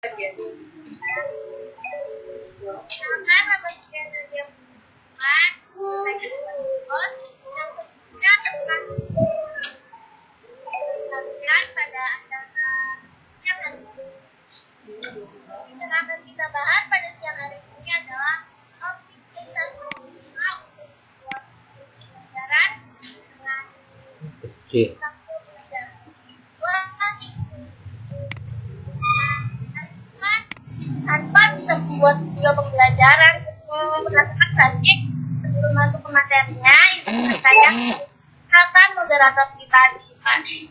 Nama Nadia Pusman, saya sebagai host yang tentunya akan kalian pada acara yang nanti. Topik yang akan kita bahas pada siang hari ini adalah optimalisasi untuk membuat pembelajaran dengan tanpa bisa membuat video pembelajaran. Berdasarkan basic, sebelum masuk ke materinya, izinkan saya akan moderator pribadi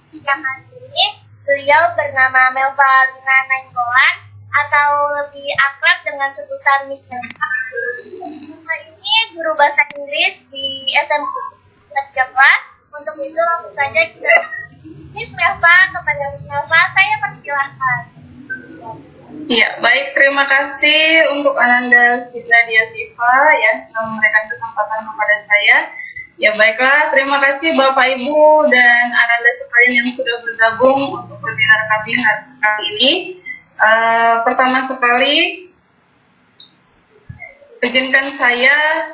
siang hari ini. Beliau bernama Melva Lina Nainggolan atau lebih akrab dengan sebutan Miss Melva. Ini guru bahasa Inggris di SMP 13. Untuk itu langsung saja kita Miss Melva. Kepada Miss Melva saya persilahkan. Ya, baik, terima kasih untuk Ananda Nadia Siva yang sudah memberikan kesempatan kepada saya. Ya, baiklah, terima kasih Bapak Ibu dan Ananda sekalian yang sudah bergabung untuk webinar kami kali ini. Pertama sekali, izinkan saya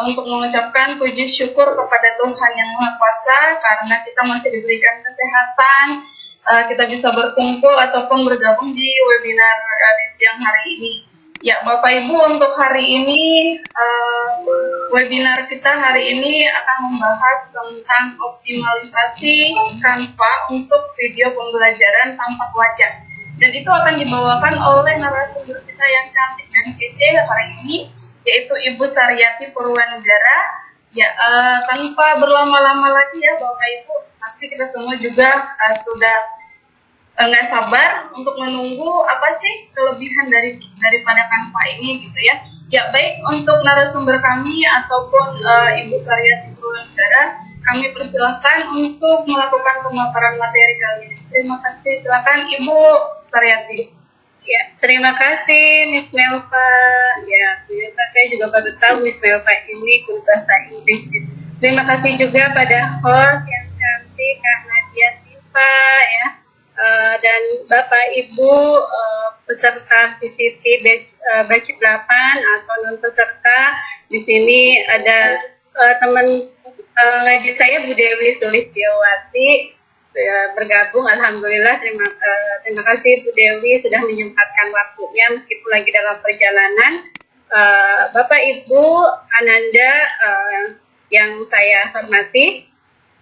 untuk mengucapkan puji syukur kepada Tuhan Yang Maha Kuasa karena kita masih diberikan kesehatan, kita bisa berkumpul ataupun bergabung di webinar di siang hari ini. Ya, Bapak Ibu, untuk hari ini webinar kita hari ini akan membahas tentang optimalisasi Canva untuk video pembelajaran tampak wajah. Dan itu akan dibawakan oleh narasumber kita yang cantik dan kece hari ini, yaitu Ibu Saryati Purwanegara. Ya, tanpa berlama-lama lagi ya Bapak Ibu, pasti kita semua juga sudah nggak sabar untuk menunggu apa sih kelebihan daripada Canva ini gitu ya. Ya, baik, untuk narasumber kami ataupun Ibu Saryati Purwanegara, kami persilahkan untuk melakukan pemaparan materi kali ini. Terima kasih, silakan Ibu Saryati. Ya, terima kasih Miss Melva. Ya, saya juga baru tahu Miss Melva ini guru bahasa Inggris. Terima kasih juga pada host yang cantik Kak Nadia Siva ya, dan Bapak Ibu peserta CCT batch 8 atau non peserta. Di sini ada teman ngaji saya Bu Dewi Sulistiawati bergabung. Alhamdulillah, terima kasih Bu Dewi sudah menyempatkan waktunya meskipun lagi dalam perjalanan. Bapak Ibu Ananda yang saya hormati,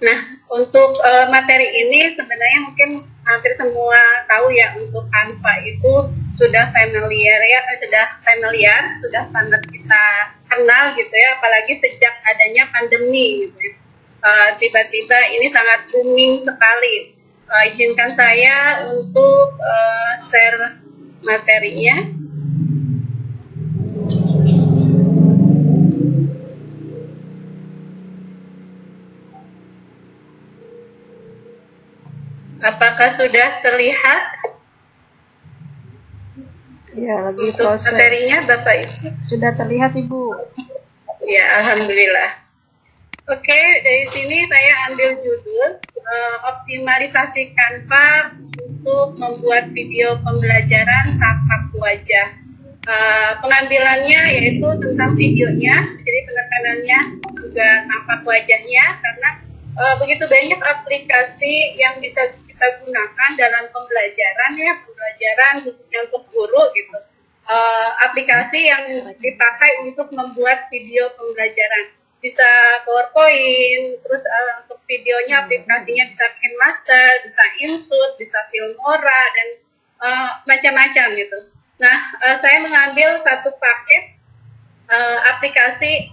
nah untuk materi ini sebenarnya mungkin hampir semua tahu ya, untuk Canva itu sudah familiar, sudah sangat kita kenal gitu ya, apalagi sejak adanya pandemi gitu ya. Tiba-tiba ini sangat booming sekali. Izinkan saya untuk share materinya. Apakah sudah terlihat? Ya, lagi untuk proses. Materinya Bapak Ibu. Sudah terlihat Ibu. Ya, alhamdulillah. Oke, dari sini saya ambil judul optimalisasi Canva untuk membuat video pembelajaran tampak wajah. Pengambilannya yaitu tentang videonya, jadi penekanannya juga tampak wajahnya, karena begitu banyak aplikasi yang bisa kita gunakan dalam pembelajaran ya, pembelajaran khususnya untuk guru gitu. Aplikasi yang dipakai untuk membuat video pembelajaran, bisa PowerPoint, terus untuk videonya aplikasinya bisa KineMaster, bisa InShoot, bisa Filmora, dan macam-macam gitu. Nah, saya mengambil satu paket aplikasi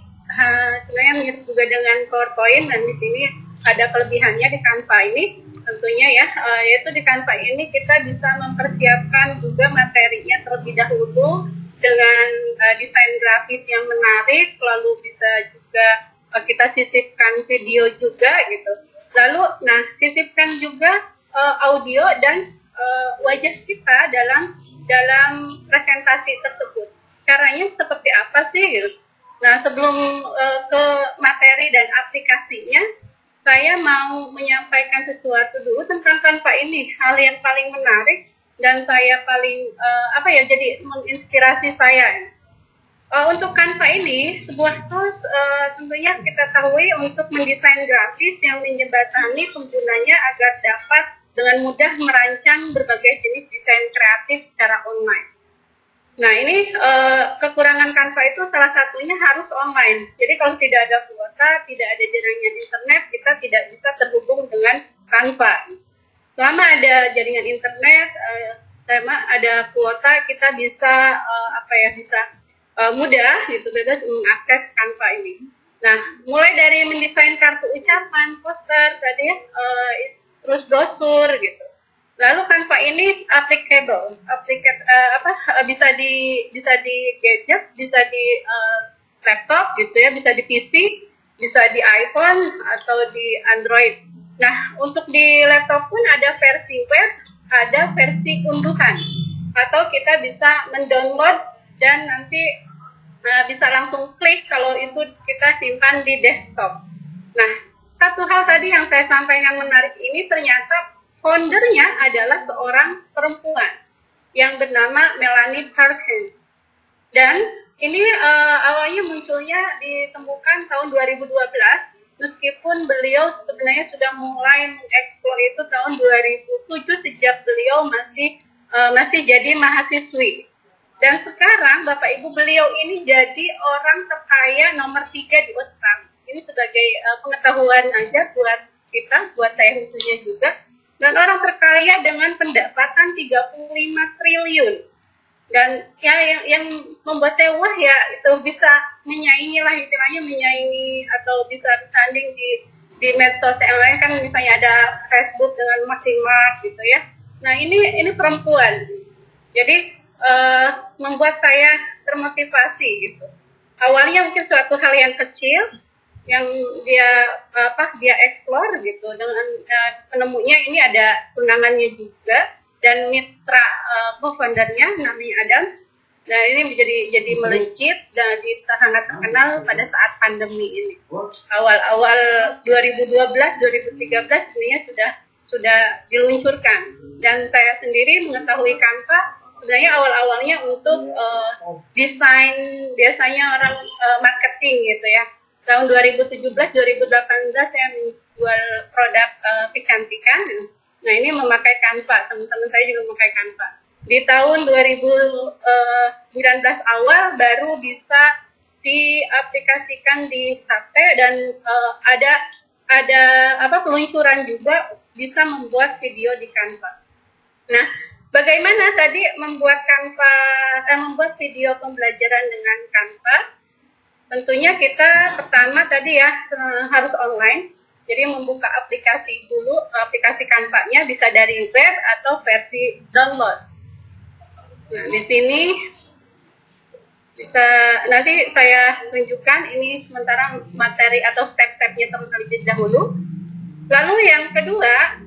sebenarnya mirip juga dengan PowerPoint, dan di sini ada kelebihannya di Canva ini tentunya ya, yaitu di Canva ini kita bisa mempersiapkan juga materinya terlebih dahulu dengan desain grafis yang menarik, lalu bisa juga kita sisipkan video juga gitu. Lalu, nah, sisipkan juga audio dan wajah kita dalam presentasi tersebut. Caranya seperti apa sih? Gitu. Nah, sebelum ke materi dan aplikasinya, saya mau menyampaikan sesuatu dulu tentang Canva ini. Hal yang paling menarik dan saya paling jadi menginspirasi saya. Untuk Canva ini sebuah tools tentunya kita ketahui untuk mendesain grafis yang menjembatani penggunanya agar dapat dengan mudah merancang berbagai jenis desain kreatif secara online. Nah, ini kekurangan Canva itu salah satunya harus online. Jadi kalau tidak ada kuota, tidak ada jaringan internet, kita tidak bisa terhubung dengan Canva. Selama ada jaringan internet, selama ada kuota, kita bisa mudah gitu bebas mengakses Canva ini. Nah, mulai dari mendesain kartu ucapan, poster tadi terus brosur gitu. Lalu Canva ini applicable, bisa di gadget, bisa di laptop gitu ya, bisa di PC, bisa di iPhone atau di Android. Nah, untuk di laptop pun ada versi web, ada versi unduhan, atau kita bisa mendownload dan nanti bisa langsung klik kalau itu kita simpan di desktop. Nah, satu hal tadi yang saya sampaikan menarik ini ternyata foundernya adalah seorang perempuan yang bernama Melanie Parkins. Dan ini awalnya munculnya ditemukan tahun 2012, meskipun beliau sebenarnya sudah mulai mengeksplor itu tahun 2007 sejak beliau masih jadi mahasiswi. Dan sekarang Bapak Ibu beliau ini jadi orang terkaya nomor 3 di Australia. Ini sebagai pengetahuan aja buat kita, buat saya khususnya juga. Dan orang terkaya dengan pendapatan 35 triliun. Dan ya yang membuat saya wah ya, itu bisa menyaingi lah istilahnya, menyaingi atau bisa bertanding di medsos yang lain kan, misalnya ada Facebook dengan Maxim Mark gitu ya. Nah ini perempuan. Jadi membuat saya termotivasi gitu. Awalnya mungkin suatu hal yang kecil yang dia explore gitu, dengan penemunya ini ada tunangannya juga dan mitra co-foundernya namanya Adams. Nah ini jadi melejit dan sangat terkenal pada saat pandemi ini. Awal 2012-2013 sebenarnya sudah diluncurkan, dan saya sendiri mengetahui Canva sebenarnya awal-awalnya untuk desain, biasanya orang marketing gitu ya. Tahun 2017-2018 saya menjual produk kecantikan. Nah ini memakai Canva, teman-teman saya juga memakai Canva. Di tahun 2019 awal baru bisa diaplikasikan di HP, dan ada peluncuran juga bisa membuat video di Canva. Nah, bagaimana tadi membuat video pembelajaran dengan Canva? Tentunya kita pertama tadi ya harus online. Jadi membuka aplikasi dulu, aplikasi Canva-nya bisa dari web atau versi download. Nah, di sini bisa nanti saya tunjukkan ini sementara materi atau step-stepnya terlebih dahulu. Lalu yang kedua,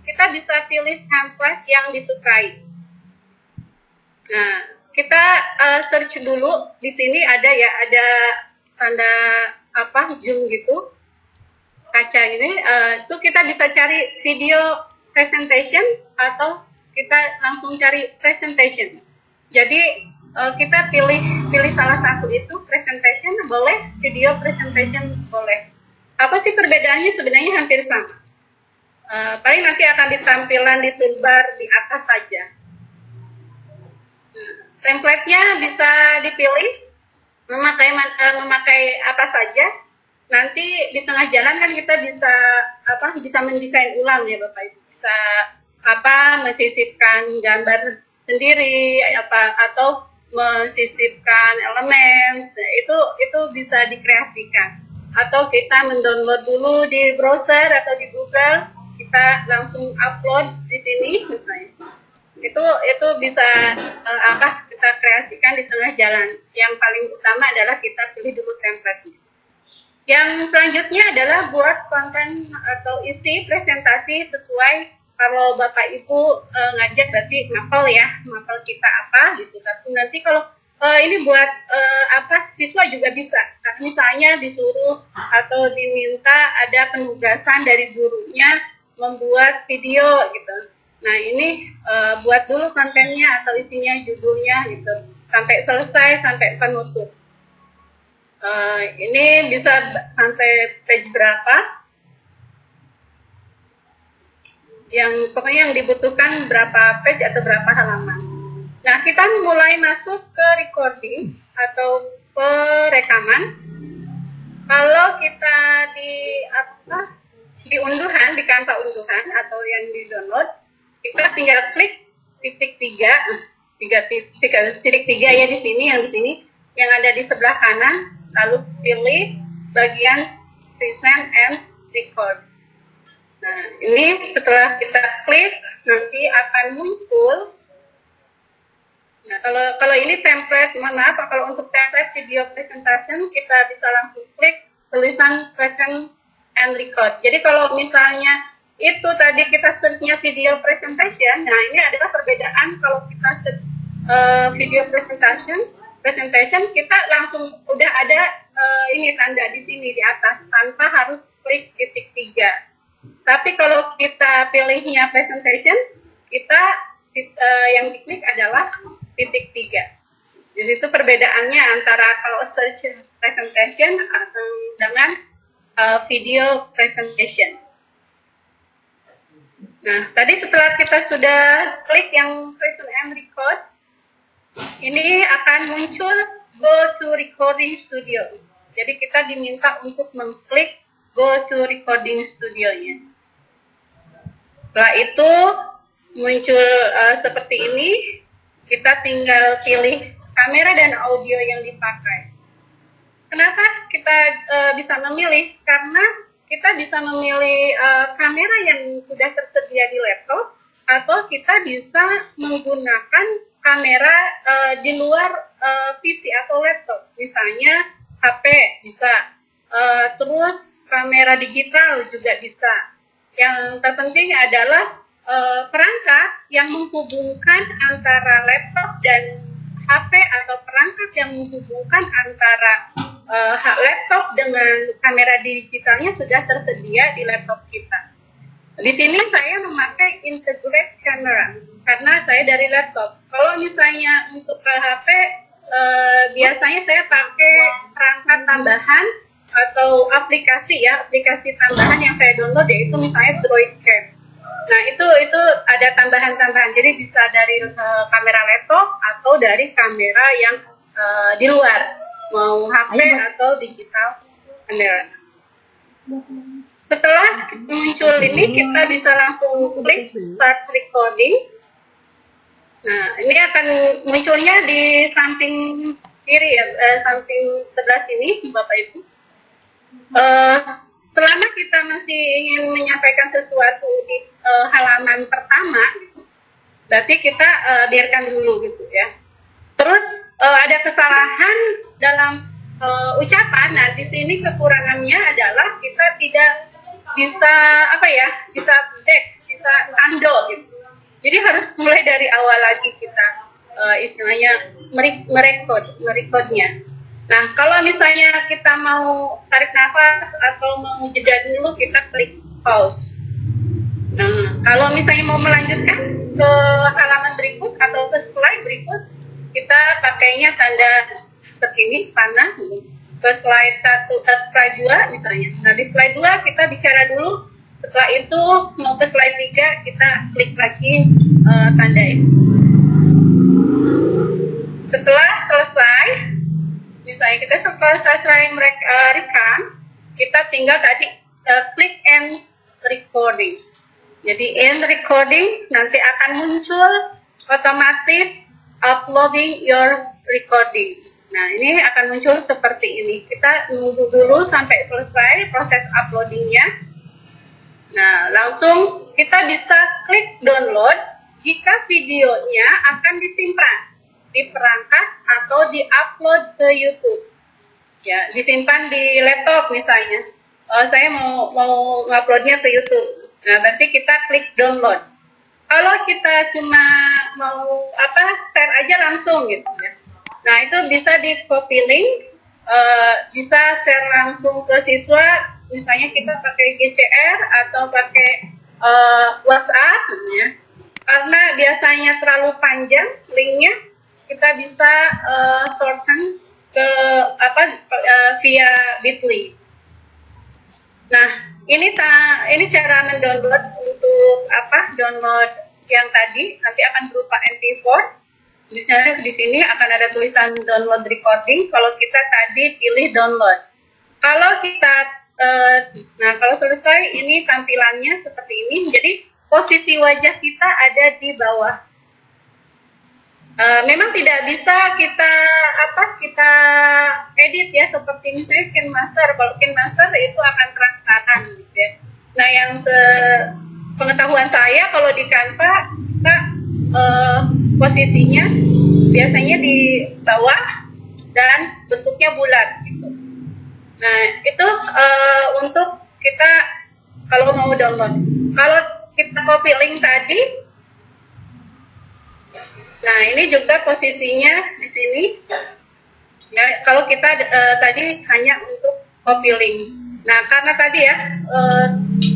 kita bisa pilih template yang disukai. Nah, kita search dulu. Di sini ada tanda zoom gitu, kaca ini. Itu kita bisa cari video presentation atau kita langsung cari presentation. Jadi kita pilih salah satu itu, presentation boleh, video presentation boleh. Apa sih perbedaannya? Sebenarnya hampir sama. Paling nanti akan ditampilan di toolbar di atas saja. Template-nya bisa dipilih, memakai apa saja. Nanti di tengah jalan kan kita bisa mendesain ulang ya Bapak Ibu. Bisa mensisipkan gambar sendiri atau mensisipkan elemen. Itu bisa dikreasikan. Atau kita mendownload dulu di browser atau di Google, kita langsung upload di sini misalnya. Itu bisa kita kreasikan di tengah jalan. Yang paling utama adalah kita pilih dulu template-nya. Yang selanjutnya adalah buat konten atau isi presentasi sesuai, kalau Bapak Ibu ngajak berarti mapel ya, mapel kita apa gitu. Tapi nanti kalau ini buat siswa juga bisa. Nah, misalnya disuruh atau diminta ada penugasan dari gurunya membuat video gitu. Nah, ini buat dulu kontennya atau isinya, judulnya gitu, sampai selesai, sampai penutup. Ini bisa sampai page berapa? Yang pokoknya yang dibutuhkan berapa page atau berapa halaman. Nah, kita mulai masuk ke recording atau perekaman. Kalau kita di unduhan, di Canva unduhan atau yang di download, kita tinggal klik titik tiga ya di sini, yang ada di sebelah kanan, lalu pilih bagian present and record. Nah, ini setelah kita klik nanti akan muncul. Nah, kalau ini template, mohon maaf, kalau untuk template video presentation kita bisa langsung klik tulisan present and record. Jadi kalau misalnya itu tadi kita search-nya video presentation, nah ini adalah perbedaan kalau kita search video presentation kita langsung udah ada ini tanda di sini di atas tanpa harus klik titik 3. Tapi kalau kita pilihnya presentation, kita yang diklik adalah titik 3. Jadi itu perbedaannya antara kalau search presentation atau dengan video presentation. Nah, tadi setelah kita sudah klik yang present and record, ini akan muncul go to recording studio. Jadi kita diminta untuk mengklik go to recording studio-nya. Setelah itu muncul seperti ini, kita tinggal pilih kamera dan audio yang dipakai. Kenapa kita bisa memilih? Karena kita bisa memilih kamera yang sudah tersedia di laptop, atau kita bisa menggunakan kamera di luar PC atau laptop, misalnya HP bisa, terus kamera digital juga bisa. Yang terpenting adalah perangkat yang menghubungkan antara laptop dan HP, atau perangkat yang menghubungkan antara laptop dengan kamera digitalnya sudah tersedia di laptop kita. Di sini saya memakai integrate camera karena saya dari laptop. Kalau misalnya untuk HP, biasanya saya pakai perangkat tambahan atau aplikasi tambahan yang saya download, yaitu misalnya Droidcam. Nah, itu ada tambahan-tambahan. Jadi bisa dari kamera laptop atau dari kamera yang di luar, mau HP atau digital kamera. Setelah muncul ini, kita bisa langsung klik start recording. Nah, ini akan munculnya di samping kiri ya, samping sebelah sini, Bapak Ibu. Selama kita masih ingin menyampaikan sesuatu di halaman pertama, gitu, berarti kita biarkan dulu gitu ya. Terus ada kesalahan dalam ucapan. Nah, di sini kekurangannya adalah kita tidak bisa bisa back, bisa undo gitu. Jadi harus mulai dari awal lagi kita istilahnya merekodnya. Nah, kalau misalnya kita mau tarik nafas atau mau jeda dulu, kita klik pause. Nah, kalau misalnya mau melanjutkan ke halaman berikut atau ke slide berikut, kita pakainya tanda seperti ini, panah, ke slide 1, slide 2 misalnya. Nah, di slide 2 kita bicara dulu, setelah itu mau ke slide 3, kita klik lagi tanda ini. Setelah selesai, misalnya kita selesai rekam, kita tinggal tadi klik end recording. Jadi end recording nanti akan muncul otomatis uploading your recording. Nah, ini akan muncul seperti ini. Kita nunggu dulu sampai selesai proses uploadingnya. Nah, langsung kita bisa klik download jika videonya akan disimpan di perangkat atau di-upload ke YouTube. Ya, disimpan di laptop misalnya. Saya mau uploadnya ke YouTube. Nah, berarti kita klik download. Kalau kita cuma mau share aja langsung gitu ya. Nah, itu bisa di copy link, bisa share langsung ke siswa, misalnya kita pakai GCR atau pakai WhatsApp gitu ya. karena biasanya terlalu panjang linknya, kita bisa shorten ke via Bitly. Nah, ini cara mendownload untuk download yang tadi nanti akan berupa MP4. Misalnya di sini akan ada tulisan download recording. Kalau kita tadi pilih download. Kalau kita kalau selesai ini tampilannya seperti ini. Jadi posisi wajah kita ada di bawah. Memang tidak bisa kita edit ya, seperti misalnya KineMaster. Kalau KineMaster itu akan transparan gitu ya. Nah, yang pengetahuan saya kalau di Canva kita posisinya biasanya di bawah dan bentuknya bulat gitu. Nah, itu untuk kita kalau mau download. Kalau kita copy link tadi, nah ini juga posisinya di sini. Ya, kalau kita tadi hanya untuk copy link. Nah, karena tadi ya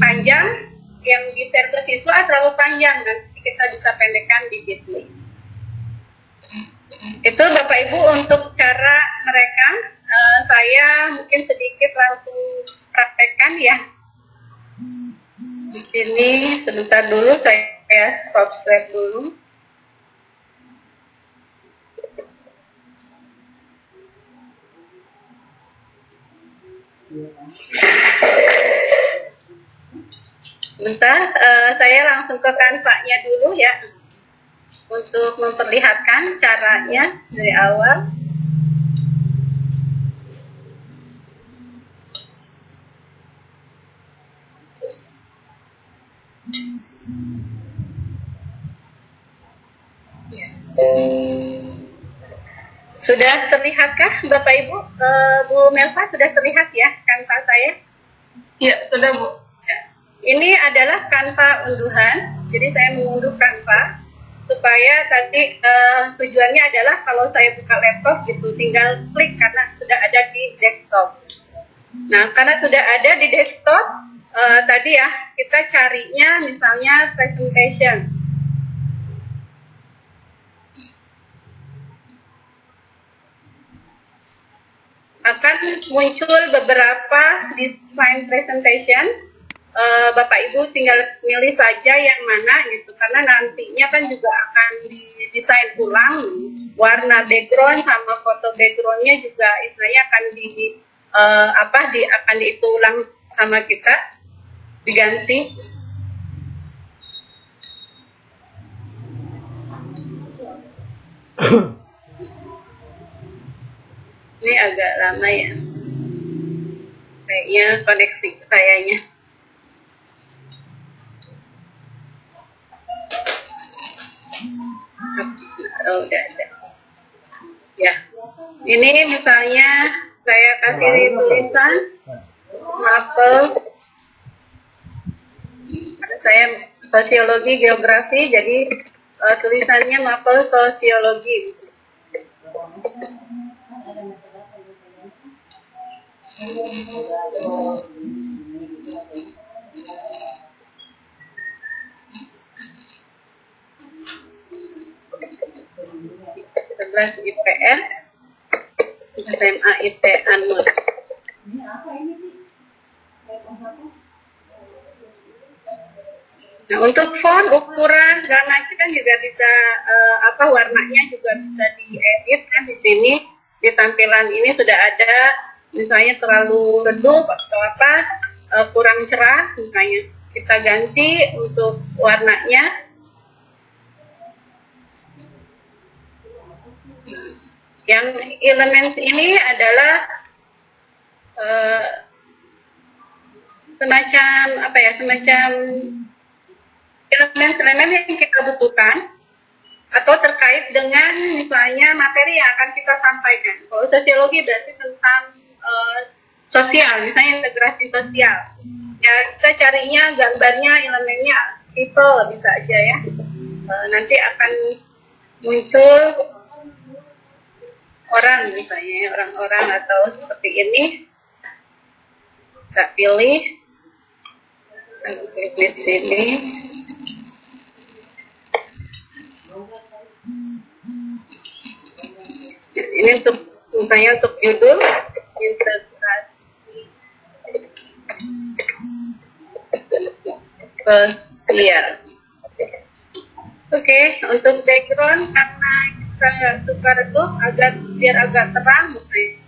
panjang yang di-share ke siswa terlalu panjang, nanti kita bisa pendekkan di Bitly. Itu Bapak Ibu untuk cara merekam. Saya mungkin sedikit langsung praktekkan ya. Di sini sebentar dulu saya stop share dulu. Bentar, saya langsung ke Canva-nya dulu ya untuk memperlihatkan caranya dari awal. Sudah terlihatkah Bapak Ibu? Bu Melva sudah terlihat ya Canva saya? Ya, sudah Bu. Ini adalah Canva unduhan. Jadi saya mengunduh Canva supaya tadi tujuannya adalah kalau saya buka laptop gitu tinggal klik karena sudah ada di desktop. Nah, karena sudah ada di desktop, tadi ya kita carinya misalnya presentation. Akan muncul beberapa desain presentation. Bapak Ibu tinggal pilih saja yang mana gitu, karena nantinya kan juga akan didesain ulang warna background sama foto backgroundnya juga istilahnya akan akan dihitung ulang sama kita, diganti. Ini agak lama ya, kayaknya koneksi sayanya. Oh, udah ada. Ya, ini misalnya saya kasih tulisan mapel. Saya sosiologi geografi, jadi tulisannya mapel sosiologi. IPS SMA IT Anmut. Nah, untuk font, ukuran, segala macam kan juga bisa warnanya juga bisa diedit kan di sini. Di tampilan ini sudah ada misalnya terlalu redup atau kurang cerah, misalnya kita ganti untuk warnanya. Yang elemen ini adalah semacam elemen yang kita butuhkan atau terkait dengan misalnya materi yang akan kita sampaikan. Kalau sosiologi berarti tentang sosial, misalnya integrasi sosial. Ya, kita carinya gambarnya, elemennya people bisa aja ya. Nanti akan muncul orang misalnya, orang-orang atau seperti ini. Kita pilih, klik di sini. Ini untuk misalnya untuk judul integrasi sosial. Oke, untuk background karena kita tukar itu biar agak terang gitu ya.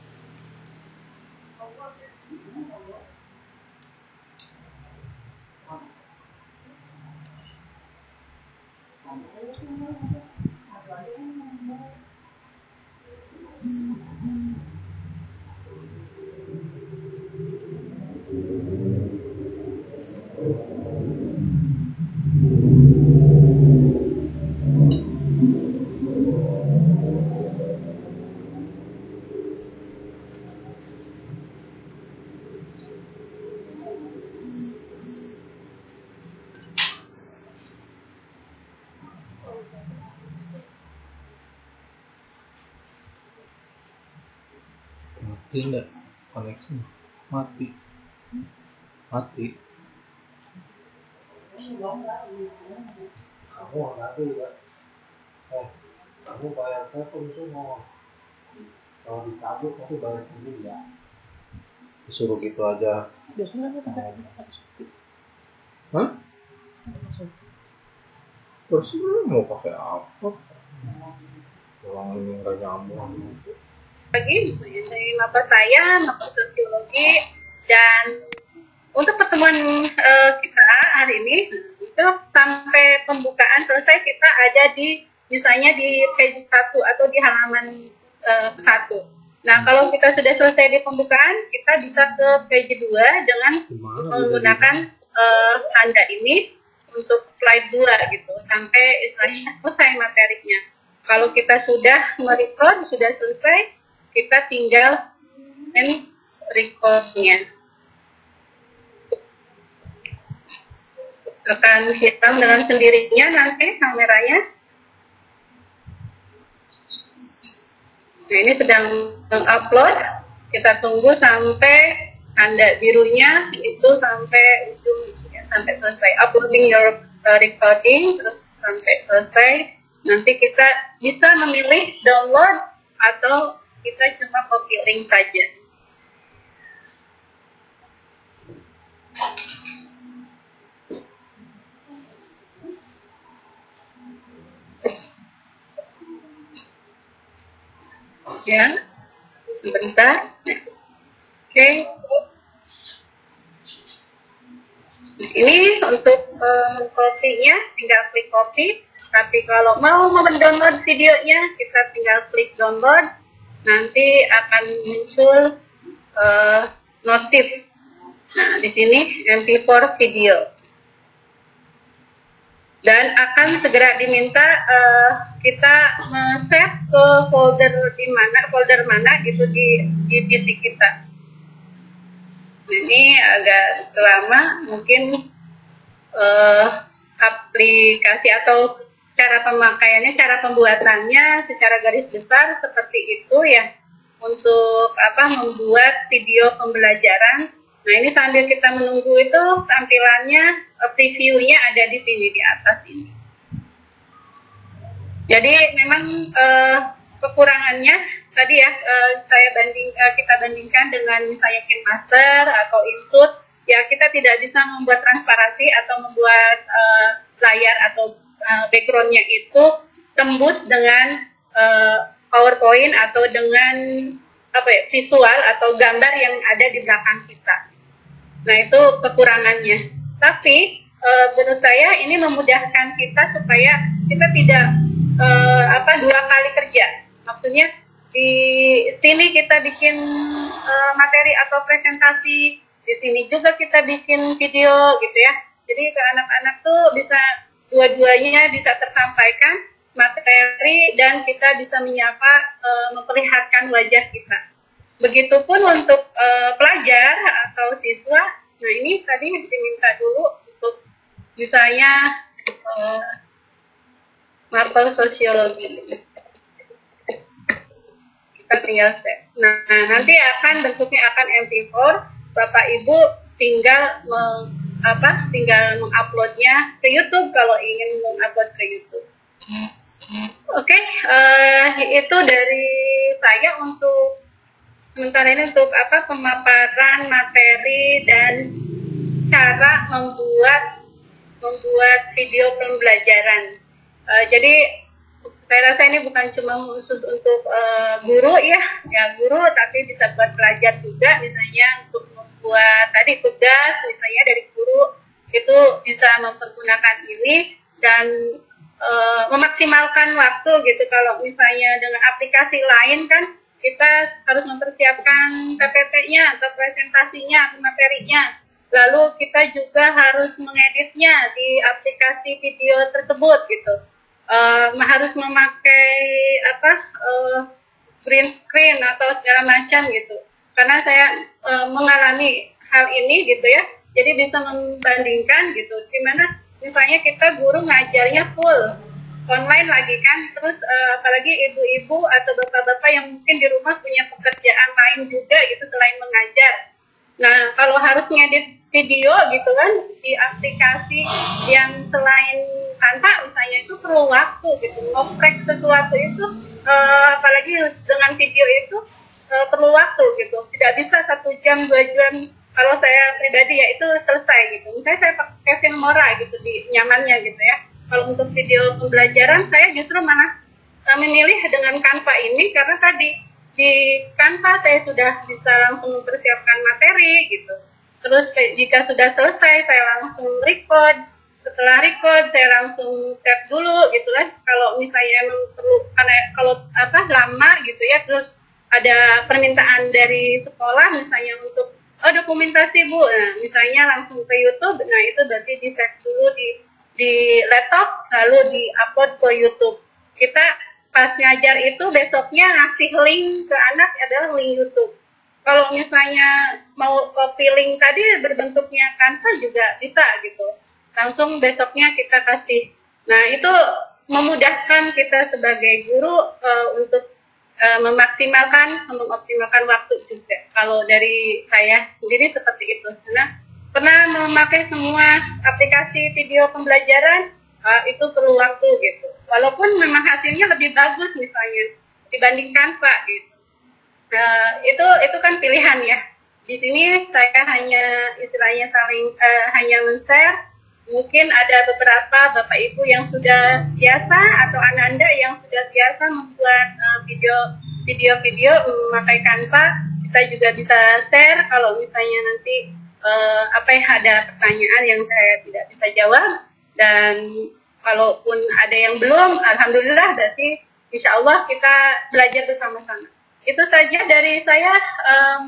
Mati enggak koneksi? Mati. Kamu ada juga. Kamu bayar telepon semua. Kalau dicabut kamu bayar sendiri ya. Disuruh gitu aja. Hah? Terus mau pakai apa? Orang ini nggak nyambung. Lagi dari maba saya sosiologi, dan untuk pertemuan kita hari ini itu sampai pembukaan selesai kita ada di misalnya di page 1 atau di halaman 1. Nah, kalau kita sudah selesai di pembukaan, kita bisa ke page 2 dengan menggunakan tanda ini untuk slide 2 gitu sampai istilahnya selesai materinya. Kalau kita sudah merecord, sudah selesai, kita tinggal end recordnya. Akan hitam dengan sendirinya nanti kameranya. Nah, ini sedang mengupload. Kita tunggu sampai tanda birunya itu sampai ujung, ya, sampai selesai. Uploading your recording, terus sampai selesai. Nanti kita bisa memilih download atau kita cuma copy link saja. Ya, sebentar. Oke. Ini untuk copy-nya tinggal klik copy. Tapi kalau mau mendownload videonya, kita tinggal klik download. Nanti akan muncul notif. Nah, di sini MP4 video. Dan akan segera diminta kita save ke folder mana gitu di PC kita. Ini agak lama, mungkin aplikasi atau cara pemakaiannya, cara pembuatannya secara garis besar seperti itu ya, untuk membuat video pembelajaran. Nah, ini sambil kita menunggu itu tampilannya, previewnya ada di sini di atas ini. Jadi memang kekurangannya tadi ya, kita bandingkan dengan misalnya KineMaster atau InShot, ya kita tidak bisa membuat transparansi atau membuat layar atau backgroundnya itu tembus dengan PowerPoint atau dengan visual atau gambar yang ada di belakang kita. Nah, itu kekurangannya. Tapi menurut saya ini memudahkan kita supaya kita tidak dua kali kerja. Maksudnya di sini kita bikin materi atau presentasi, di sini juga kita bikin video gitu ya. Jadi ke anak-anak tuh bisa dua-duanya bisa tersampaikan materi dan kita bisa menyapa, memperlihatkan wajah kita. Begitupun untuk pelajar atau siswa. Nah, ini tadi diminta dulu untuk misalnya mapel sosiologi. Kita tinggal save. Nah, nanti bentuknya akan MP4. Bapak Ibu tinggal menguploadnya ke YouTube kalau ingin mengupload ke YouTube. Oke, itu dari saya untuk sementara ini untuk pemaparan materi dan cara membuat video pembelajaran. Jadi saya rasa ini bukan cuma khusus untuk guru ya guru, tapi bisa buat pelajar juga, misalnya untuk membuat tadi tugas misalnya dari guru itu bisa mempergunakan ini dan memaksimalkan waktu gitu. Kalau misalnya dengan aplikasi lain kan kita harus mempersiapkan PPT-nya atau presentasinya atau materinya, lalu kita juga harus mengeditnya di aplikasi video tersebut gitu. Harus memakai green screen atau segala macam gitu. Karena saya mengalami hal ini gitu ya, jadi bisa membandingkan gitu. Gimana misalnya kita guru ngajarnya full online lagi kan, terus apalagi ibu-ibu atau bapak-bapak yang mungkin di rumah punya pekerjaan lain juga gitu selain mengajar. Nah, kalau harus ngedit video gitu kan di aplikasi yang selain Canva misalnya, itu perlu waktu gitu. Ngoprek sesuatu itu apalagi dengan video itu perlu waktu gitu. Tidak bisa 1 jam 2 jam. Kalau saya pribadi ya itu selesai gitu. Misalnya saya pakai Filmora gitu di nyamannya gitu ya. Kalau untuk video pembelajaran saya justru malah memilih dengan Canva ini karena tadi di Canva saya sudah bisa langsung mempersiapkan materi gitu. Terus jika sudah selesai saya langsung record. Setelah record saya langsung save dulu gitu lah. Kalau misalnya emang perlu, karena kalau lama gitu ya, terus ada permintaan dari sekolah misalnya untuk dokumentasi Bu, nah misalnya langsung ke YouTube, nah itu berarti di save dulu di laptop lalu di upload ke YouTube. Kita pas ngajar itu besoknya ngasih link ke anak adalah link YouTube. Kalau misalnya mau copy link tadi berbentuknya Canva juga bisa gitu. Langsung besoknya kita kasih. Nah, itu memudahkan kita sebagai guru untuk memaksimalkan, mengoptimalkan waktu juga. Kalau dari saya sendiri seperti itu. Karena pernah memakai semua aplikasi video pembelajaran, itu perlu waktu gitu. Walaupun memang hasilnya lebih bagus misalnya dibandingkan Pak gitu. Itu kan pilihan ya. Di sini saya hanya istilahnya hanya men-share. Mungkin ada beberapa Bapak Ibu yang sudah biasa atau Ananda yang sudah biasa membuat video-video memakai Canva. Kita juga bisa share kalau misalnya nanti ada pertanyaan yang saya tidak bisa jawab, dan kalaupun ada yang belum, alhamdulillah berarti insya Allah kita belajar bersama-sama. Itu saja dari saya.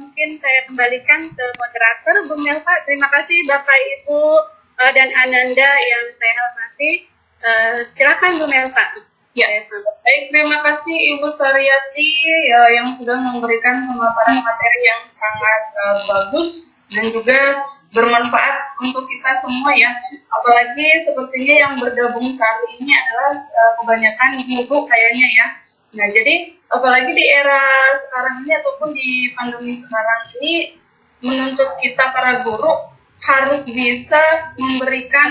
Mungkin saya kembalikan ke moderator Bu Melva. Terima kasih Bapak Ibu dan Ananda yang saya hormati. Silakan Bu Melva. Ya, baik, terima kasih Ibu Saryati yang sudah memberikan pemaparan materi yang sangat bagus dan juga bermanfaat untuk kita semua ya. Apalagi sepertinya yang bergabung saat ini adalah kebanyakan guru kayaknya ya. Nah, jadi apalagi di era sekarang ini ataupun di pandemi sekarang ini menuntut kita para guru harus bisa memberikan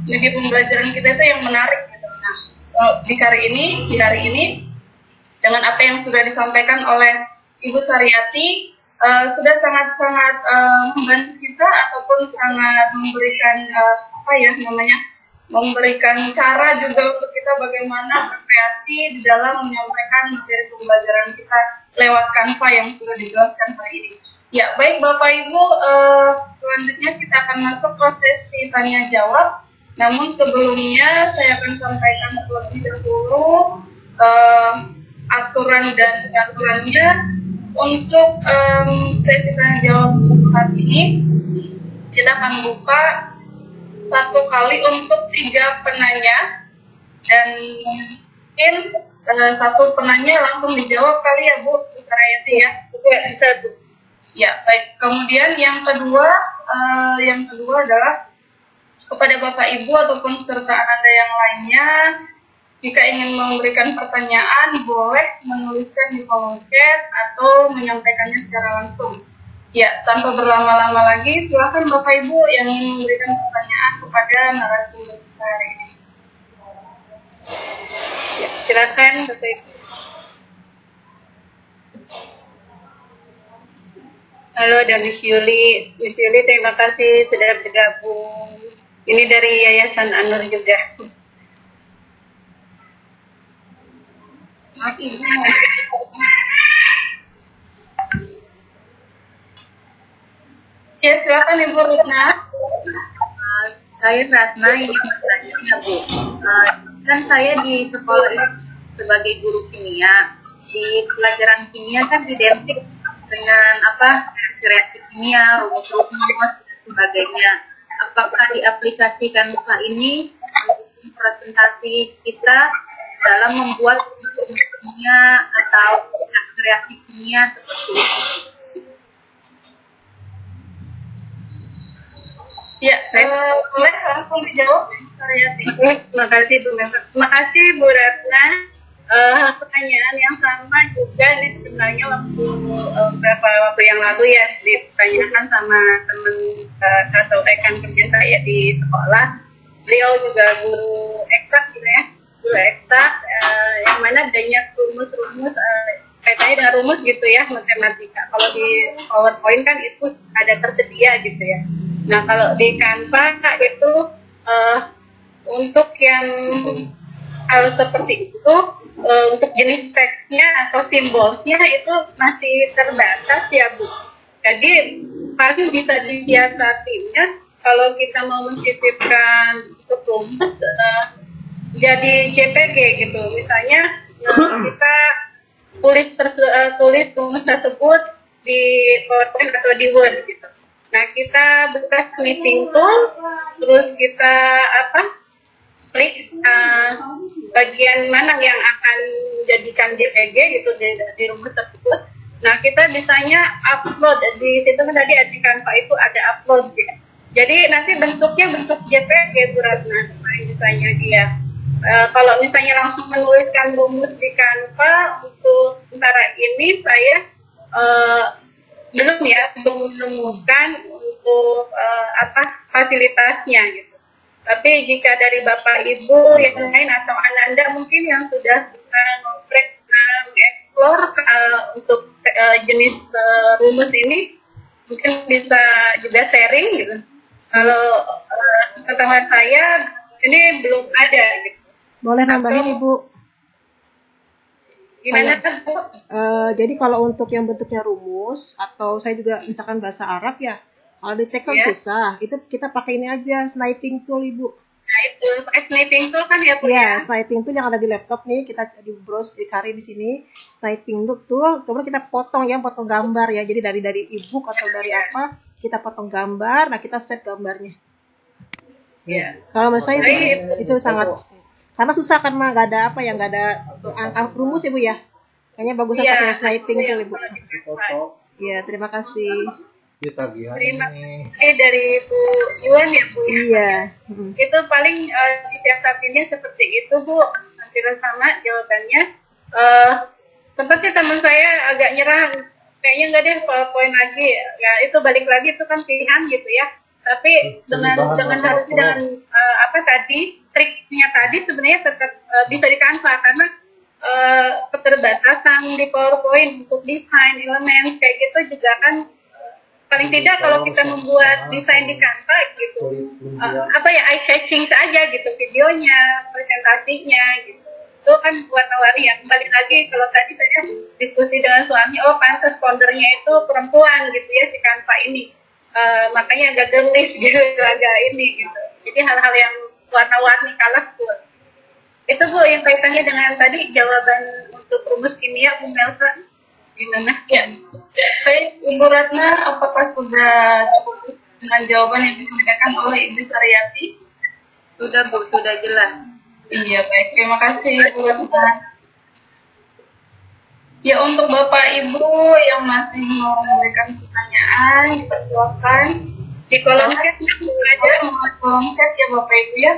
media pembelajaran kita itu yang menarik gitu. Nah, di hari ini dengan apa yang sudah disampaikan oleh Ibu Saryati sudah sangat-sangat membantu kita ataupun sangat memberikan memberikan cara juga untuk kita bagaimana berkreasi di dalam menyampaikan materi pembelajaran kita lewat Canva yang sudah dijelaskan hari ini. Ya, baik Bapak Ibu, selanjutnya kita akan masuk prosesi tanya jawab. Namun sebelumnya saya akan sampaikan terlebih dahulu aturan dan peraturannya untuk sesi tanya jawab saat ini. Kita akan buka 1 kali untuk 3 penanya, dan mungkin 1 penanya langsung dijawab kali ya Bu Saryati ya. Ya, baik. Kemudian yang kedua adalah kepada Bapak Ibu ataupun peserta Ananda yang lainnya, jika ingin memberikan pertanyaan boleh menuliskan di kolom chat atau menyampaikannya secara langsung. Ya, tanpa berlama-lama lagi, silakan Bapak Ibu yang ingin memberikan pertanyaan kepada narasumber kita hari ini. Ya, silakan Bapak Ibu. Halo, dan Miss Yuli. Miss Yuli, terima kasih sudah bergabung. Ini dari Yayasan Anur juga. Maaf Ibu. Ya, silakan Ibu Retna. Saya Ratna, ingin bertanya ya Bu. Kan saya di sekolah ini sebagai guru kimia. Di pelajaran kimia kan identik dengan reaksi kimia, rumus-rumus dan sebagainya. Apakah diaplikasikan setelah ini untuk presentasi kita dalam membuat rumus kimia atau reaksi kimia seperti itu? Ya, boleh langsung dijawab, Saryati. Terima kasih Bu Meva. Terima kasih Bu Ratna. Pertanyaan yang sama juga ini sebenarnya beberapa waktu yang lalu ya ditanyakan sama teman atau rekan kerja saya di sekolah. Beliau juga guru eksak gitu ya, guru eksak yang mana banyak rumus-rumus kaitannya dengan rumus gitu ya, matematika. Kalau di PowerPoint kan itu ada tersedia gitu ya. Nah, kalau di Canva itu untuk yang hal seperti itu, untuk jenis teksnya atau simbolnya itu masih terbatas ya Bu. Jadi paling bisa disiasatinya kalau kita mau mensisipkan untuk rumus jadi JPG gitu. Misalnya kita tulis rumus tersebut di PowerPoint atau di Word gitu. Nah, kita buka meeting tool, terus kita klik bagian mana yang akan menjadikan JPG gitu di rumus tersebut. Nah, kita bisanya upload di situ kan tadi di Canva itu ada upload ya. Jadi nanti bentuknya bentuk JPG Bu Ratna, misalnya dia. Kalau misalnya langsung menuliskan rumus di Canva untuk sementara ini saya belum menemukan untuk fasilitasnya gitu. Tapi jika dari Bapak Ibu yang lain atau Ananda mungkin yang sudah bisa ngoprek explore untuk jenis rumus ini mungkin bisa juga sharing gitu. Kalau teman saya ini belum ada gitu. Boleh nambahin Ibu. Gimana Bu? Jadi kalau untuk yang bentuknya rumus atau saya juga misalkan bahasa Arab ya, kalau di teks kan Ya. susah, itu kita pakai ini aja, sniping tool Ibu. Nah itu pakai sniping tool kan ya Bu ya? Iya, sniping tool yang ada di laptop nih, kita di browse, dicari di sini, sniping tool, kemudian kita potong gambar ya, jadi dari ebook atau dari apa, kita potong gambar, nah kita save gambarnya. Iya. Kalau menurut saya itu sangat, karena susah karena nggak ada angka rumus Ibu ya. Kayaknya bagusan Iya. pakai sniping tool Ibu. Foto Iya, terima kasih. di tagihan Terima ini. kasih dari Bu Iwan ya Bu ya? Iya. Mm. Itu paling disiasatinya seperti itu Bu, hampir sama jawabannya. Seperti teman saya agak nyerah, kayaknya nggak deh PowerPoint lagi, ya itu balik lagi itu kan pilihan gitu ya. Tapi dengan triknya tadi sebenarnya tetap bisa di Canva karena keterbatasan di PowerPoint untuk desain elemen kayak gitu juga kan paling tidak kalau kita membuat desain di Canva gitu eye catching saja gitu, videonya, presentasinya gitu, itu kan warna-warni ya. Kembali lagi kalau tadi saya diskusi dengan suami, pantas foundernya itu perempuan gitu ya si Canva ini, makanya agak girlish gitu, agak ini gitu. Jadi hal-hal yang warna-warni colorful itu Bu yang kaitannya dengan tadi jawaban untuk rumus kimia Bu Melva gimana? Ya, baik Ibu Ratna, apakah sudah cukup dengan jawaban yang disampaikan oleh Ibu Saryati? Sudah Bu, sudah jelas. Iya, baik. Terima kasih Ibu Ratna. Ya, untuk Bapak Ibu yang masih mau memberikan pertanyaan, dipersilakan Di kolom chat ada kolom chat ya Bapak Ibu ya.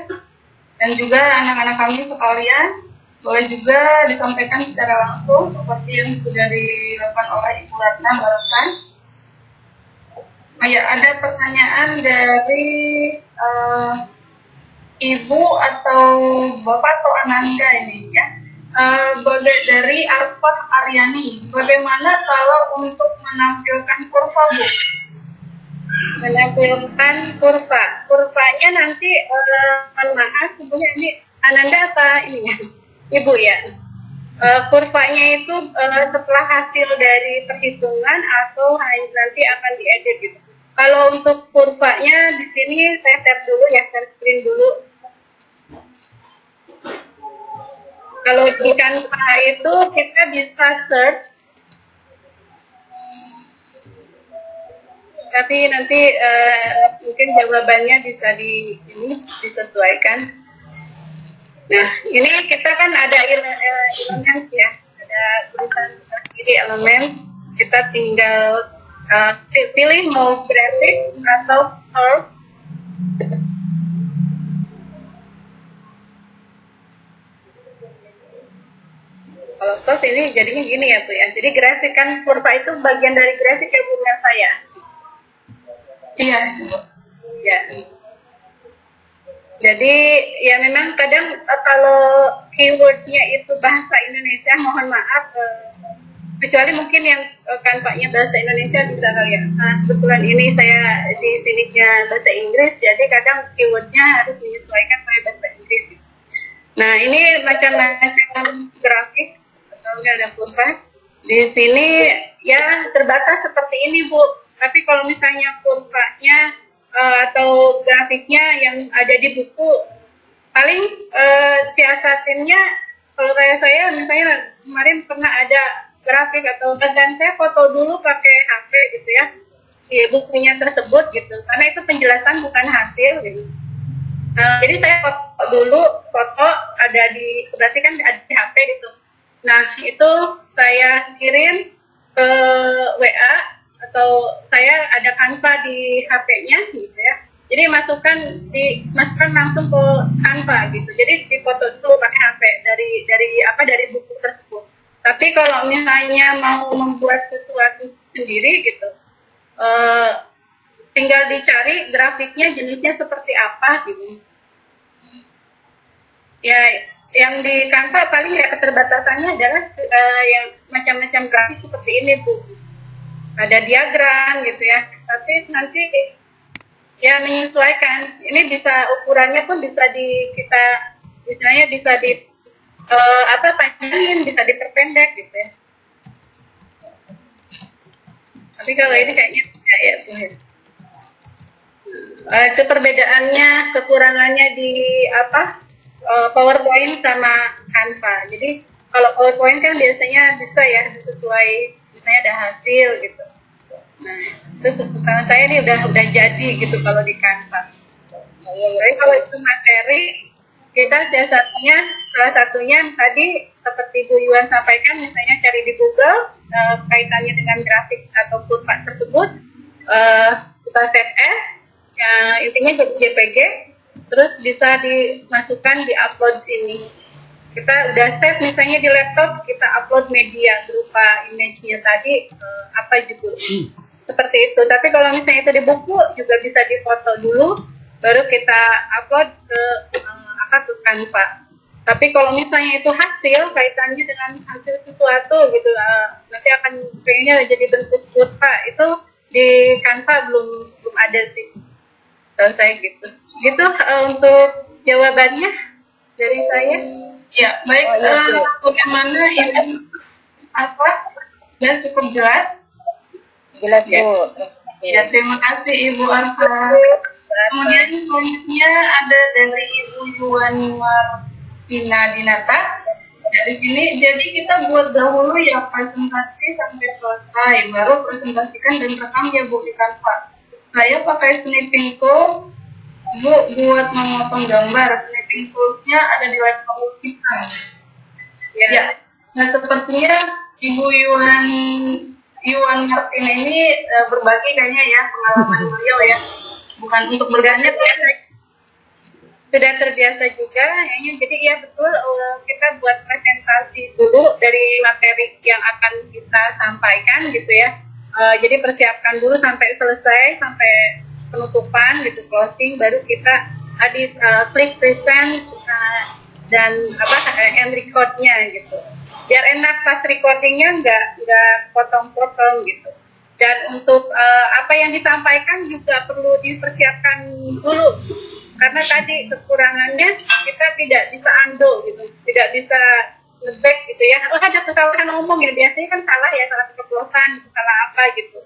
Dan juga anak-anak kami sekalian, boleh juga disampaikan secara langsung seperti yang sudah dilakukan oleh Ibu Ratna barusan. Ya, ada pertanyaan dari Ibu atau Bapak atau Ananda ini ya. dari Arfah Aryani. Bagaimana kalau untuk menampilkan kurva, Bu? Menampilkan kurvanya nanti mohon maaf sebenarnya ini Ananda apa ini ya Ibu ya. Kurvanya itu setelah hasil dari perhitungan atau nanti akan diedit gitu. Kalau untuk kurvanya di sini saya tap dulu ya, share screen dulu. Kalau di Canva itu kita bisa search, tapi nanti mungkin jawabannya bisa disesuaikan. Nah, ini kita kan ada elemen ya, ada tulisan kiri elemen. Kita tinggal pilih mau grafik atau curve. Kalau curve ini jadinya gini ya Bu ya. Jadi grafik kan kurva itu bagian dari grafik ya Bu saya. Iya. Ya. Jadi ya memang kadang kalau keywordnya itu bahasa Indonesia, mohon maaf, kecuali mungkin yang kanvanya bahasa Indonesia bisa kali ya. Nah, kebetulan ini saya di sininya bahasa Inggris, jadi kadang keywordnya harus menyesuaikan pakai bahasa Inggris. Nah ini macam-macam grafik atau ada kurva. Di sini ya terbatas seperti ini Bu. Tapi kalau misalnya kurvanya atau grafiknya yang ada di buku, paling siasatinnya kalau kayak saya misalnya kemarin pernah ada grafik atau dan saya foto dulu pakai HP gitu ya di bukunya tersebut gitu, karena itu penjelasan bukan hasil gitu. Jadi saya foto dulu, foto ada di, berarti kan ada di HP gitu. Nah itu saya kirim ke WA atau saya ada Canva di HP-nya gitu ya. Jadi masukkan langsung ke Canva gitu. Jadi difoto dulu pakai HP dari buku tersebut. Tapi kalau misalnya mau membuat sesuatu sendiri gitu, tinggal dicari grafiknya jenisnya seperti apa gitu. Ya, yang di Canva paling ya keterbatasannya adalah yang macam-macam grafik seperti ini Bu. Ada diagram gitu ya, tapi nanti ya menyesuaikan. Ini bisa ukurannya pun bisa misalnya bisa panjangin, bisa diperpendek gitu ya. Tapi kalau ini kayaknya ya Bu. Itu perbedaannya, kekurangannya di PowerPoint sama Canva. Jadi kalau PowerPoint kan biasanya bisa ya sesuai, misalnya ada hasil gitu. Nah, itu kalau saya ini udah jadi gitu kalau di Canva. Jadi kalau itu materi, kita siasatnya salah satunya tadi seperti Bu Yuan sampaikan, misalnya cari di Google kaitannya dengan grafik atau kurva tersebut, kita save as, intinya jadi JPG, terus bisa dimasukkan di upload sini. Kita udah save misalnya di laptop, kita upload media berupa image-nya tadi, apa judulnya. Seperti itu. Tapi kalau misalnya itu di buku juga bisa difoto dulu, baru kita upload ke Canva. Tapi kalau misalnya itu hasil kaitannya dengan hasil sesuatu gitu, nanti akan pengennya jadi bentuk kurva, itu di Canva belum ada sih. Saya gitu. Gitu untuk jawabannya dari saya. Ya, baik. Bagaimana ini dan cukup jelas? Jelas Bu. Ya, terima kasih Ibu Arfa. Kemudian selanjutnya ada dari Ibu Yuan Martina Dinata. Ya, di sini jadi kita buat dahulu ya presentasi sampai selesai, baru presentasikan dan rekam ya Bu di Canva. Saya pakai snipping tools, Bu, buat memotong gambar. Snipping toolsnya ada di laptop kita. Ya. Nah sepertinya Ibu Yuan Martin ini berbagi kayaknya ya pengalaman beliau ya, bukan untuk berganya sudah terbiasa juga kayaknya. Jadi ya betul, kita buat presentasi dulu dari materi yang akan kita sampaikan gitu ya. Jadi persiapkan dulu sampai selesai, sampai penutupan gitu, closing, baru kita klik present. dan end recordnya gitu. Biar enak pas recordingnya nggak potong-potong gitu. Dan untuk apa yang disampaikan juga perlu dipersiapkan dulu, karena tadi kekurangannya kita tidak bisa undo gitu, tidak bisa ngeback gitu ya. Oh, ada kesalahan ngomong ya, biasanya kan salah ya, salah keceplosan, salah apa gitu,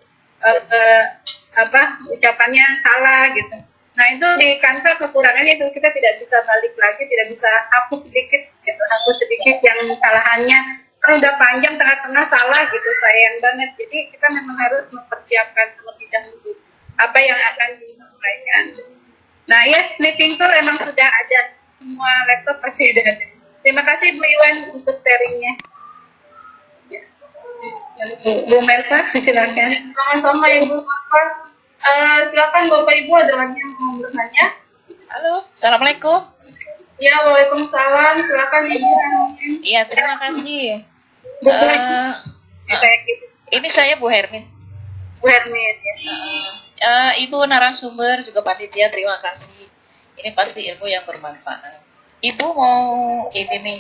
ucapannya salah gitu. Nah itu di Canva kekurangannya itu, kita tidak bisa balik lagi, tidak bisa hapus sedikit gitu, hapus sedikit yang kesalahannya. Kan udah panjang tengah-tengah salah gitu, sayang banget. Jadi kita memang harus mempersiapkan terlebih dahulu apa yang akan disampaikan. Nah ya, sleeping tool emang sudah ada, semua laptop pasti ada. Terima kasih Bu Iwan untuk sharingnya. Bu Melva, silakan. Sama-sama Ibu Marfa. Silakan Bapak Ibu, ada lagi yang mau bertanya? Halo, Assalamualaikum. Ya, Waalaikumsalam. Silakan Ibu. Iya, terima kasih. Kayak gitu. Ini saya Bu Hermin. Bu Hermin ya. Ibu narasumber juga panitia, terima kasih. Ini pasti ilmu yang bermanfaat. Ibu mau ini nih,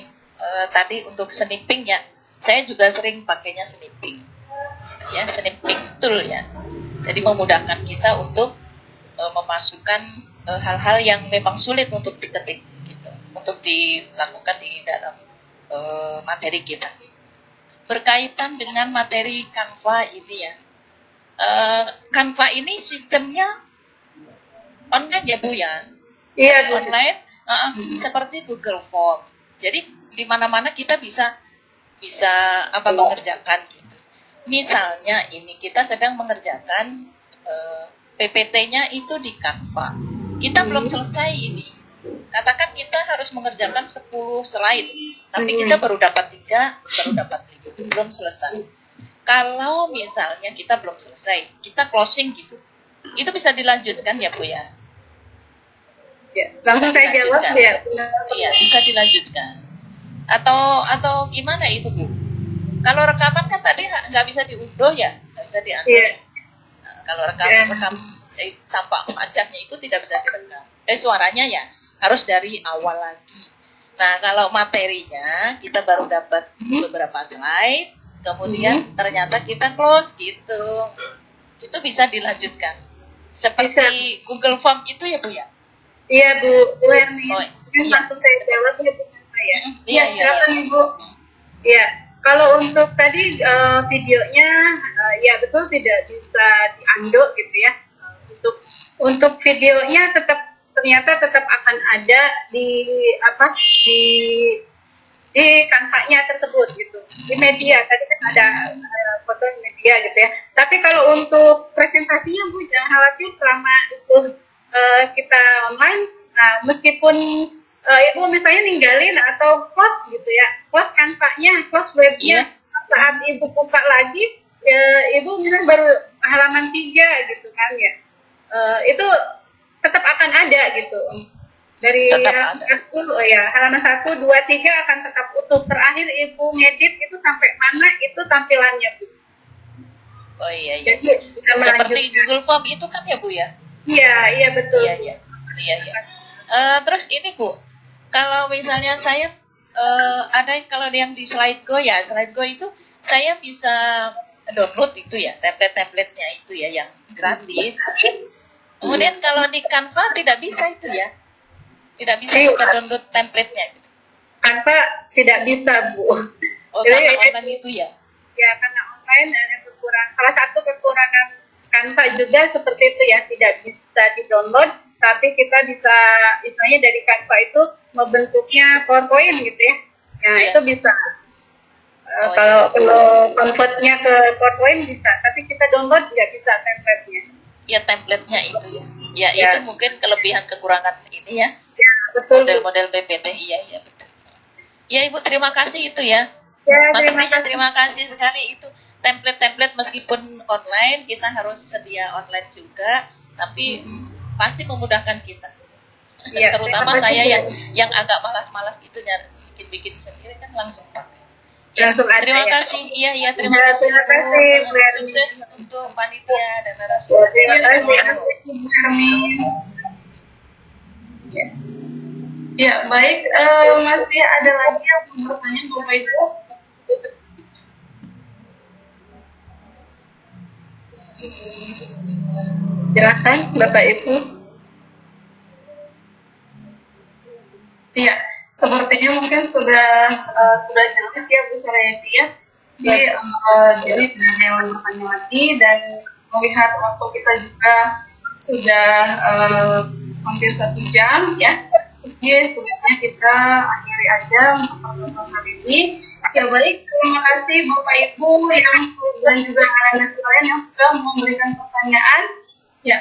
tadi untuk snipping ya. Saya juga sering pakainya snipping. Ya, snipping tool ya. Jadi memudahkan kita untuk memasukkan hal-hal yang memang sulit untuk diketik gitu, untuk dilakukan di dalam materi kita. Berkaitan dengan materi Canva ini ya, Canva ini sistemnya online ya Bu ya? Iya Bu. Online, seperti Google Form. Jadi di mana-mana kita bisa mengerjakan gitu. Misalnya ini kita sedang mengerjakan PPT-nya itu di Canva. Kita belum selesai ini. Katakan kita harus mengerjakan 10 slide, tapi kita baru dapat 3, baru dapat 5, belum selesai. Kalau misalnya kita belum selesai, kita closing gitu, itu bisa dilanjutkan ya Bu ya? Ya, langsung saya jawab ya. Iya, bisa dilanjutkan. Atau gimana itu Bu? Kalau rekaman kan tadi nggak bisa diunduh ya, nggak bisa diunduh. Iya. Nah, kalau rekam tampak wajahnya itu tidak bisa direkam. Suaranya ya harus dari awal lagi. Nah, kalau materinya kita baru dapat beberapa slide, kemudian ternyata kita close gitu. Itu bisa dilanjutkan. Seperti Google Form itu ya Bu ya? Iya Bu Hermin. Oh, Iya. Langsung saya jawab ya Bu ya. Iya, Silakan Ibu. Iya. Kalau untuk tadi videonya ya betul tidak bisa diundo gitu ya. Untuk videonya ternyata tetap akan ada di Canva-nya tersebut gitu, di media. Tadi kan ada foto di media gitu ya. Tapi kalau untuk presentasinya Bu jangan khawatir, selama itu kita online. Nah meskipun Ibu misalnya ninggalin atau close gitu ya, close Canva-nya, close webnya, saat Ibu buka lagi, Ibu misalnya baru halaman 3 gitu kan ya, itu tetap akan ada gitu. Dari halaman 1, 2, 3 akan tetap utuh. Terakhir Ibu ngedit itu sampai mana itu tampilannya Bu. Oh iya. Jadi bisa Seperti Google Form itu kan ya Bu ya? Iya betul. Iya. Terus ini Bu, kalau misalnya saya ada kalau yang di SlideGo ya, SlideGo itu saya bisa download itu ya, template-templatenya itu ya yang gratis. Kemudian kalau di Canva tidak bisa itu ya, tidak bisa kita download templatenya. Canva tidak bisa Bu. Oh, karena online itu ya? Ya karena online ada kekurangan. Salah satu kekurangan Canva juga seperti itu ya, tidak bisa di-download, tapi kita bisa misalnya dari Canva itu membentuknya PowerPoint gitu ya. Nah, itu bisa. Kalau convertnya ke PowerPoint bisa, tapi kita download nggak bisa template-nya. Ya template-nya itu ya. Ya itu mungkin kelebihan kekurangan ini ya. Ya, betul. Model-model PPT, iya betul. Ya Ibu, terima kasih itu ya. Ya, terima kasih sekali itu. Template-template meskipun online, kita harus sedia online juga, tapi pasti memudahkan kita. Ya, terutama saya yang agak malas-malas gitu nyari bikin sendiri kan langsung pakai. Ya, terima kasih. Iya, terima kasih. Terima kasih. Sukses untuk panitia dan narasumber. Terima kasih. Ya, Ya, baik. Masih ada lagi yang mau bertanya, Bapak Ibu? Silakan Bapak Ibu. Iya, sepertinya mungkin sudah jelas ya Bu Surayati ya. Jadi tidak ada yang bertanya lagi, dan melihat waktu kita juga sudah hampir 1 jam ya. Jadi sebenarnya kita akhiri aja untuk pertemuan hari ini. Ya baik, terima kasih Bapak Ibu yang sudah, dan juga anak-anak sekalian yang sudah memberikan pertanyaan. Ya,